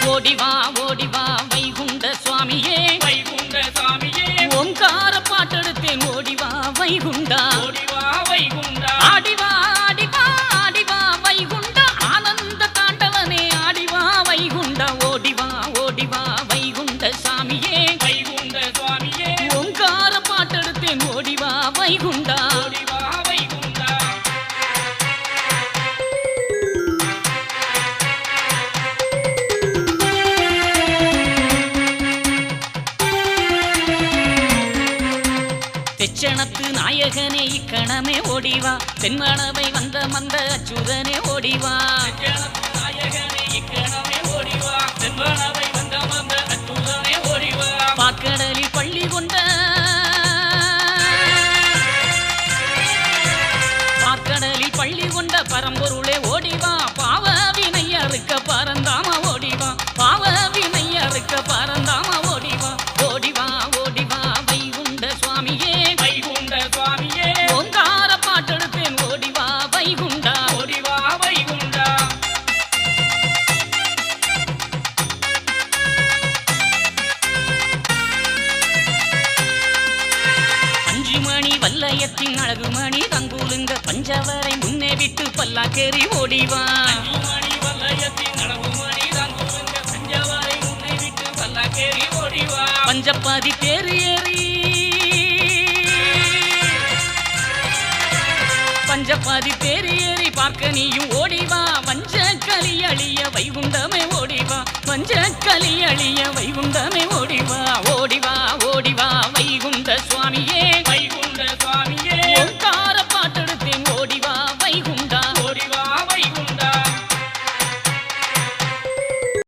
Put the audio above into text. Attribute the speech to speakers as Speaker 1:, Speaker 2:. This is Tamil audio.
Speaker 1: ஓடிவா ஓடிவா வைகுண்ட சுவாமியே
Speaker 2: வைகுண்ட சாமியே
Speaker 1: ஓங்கார பாட்டெடுத்தேன் ஓடிவா வைகுண்டா
Speaker 2: ஓடிவா வைகுண்டா
Speaker 1: ஆடிவா ஆடிவா ஆடிவா வைகுண்டா ஆனந்த தாண்டவனே ஆடிவா வைகுண்டா ஓடிவா ஓடிவா வைகுண்ட சாமியே
Speaker 2: வைகுண்ட சுவாமியே
Speaker 1: ஓங்கார பாட்டெடுத்தேன் ஓடிவா வைகுண்டா
Speaker 2: ஓடிவா வைகுண்டா
Speaker 1: தெச்சணத்து நாயகனே இக்கணமே ஓடிவா தென்மணவை வந்த மந்த அச்சுதனே ஓடிவா
Speaker 2: நாயகனே இக்கணமே ஓடிவா தென்பனவை வந்த வந்த அச்சுதனே ஓடிவா
Speaker 1: பாக்கடலில் பள்ளி கொண்ட பாக்கடலில் பள்ளி கொண்ட பரம்பொருளே ஓடிவா பாவ வினை அறுக்க பரந்தாம ஓடிவா பாவ வினை அறுக்க பரந்தாம ஓடிவா ஓடிவா ஓடிவா வைகுண்ட சுவாமியே
Speaker 2: வைகுண்ட சுவாமியே
Speaker 1: ஓங்கார பாட்டெடுத்தேன் ஓடிவா வைகுண்டா
Speaker 2: ஓடிவா வைகுண்டா
Speaker 1: அஞ்சு மணி வல்லயத்தின் அழகு மணி தங்குலுங்க பஞ்சவரை முன்னே விட்டு பல்லாக்கேறி ஓடிவா
Speaker 2: மணி வல்லயத்தின் நடவு மணி தங்குங்க பஞ்சவரை முன்னை விட்டு பல்லாக்கேறி ஓடிவா
Speaker 1: பஞ்சப்பாதி தேர் ஏறி பஞ்சப்பாதி தேர் ஏறி பார்க்க நீயும் ஓடிவா வஞ்ச களி அழிய வைகுண்டமே ஓடிவா வஞ்ச களி அழிய வைகுண்டமே ஓடிவா ஓடி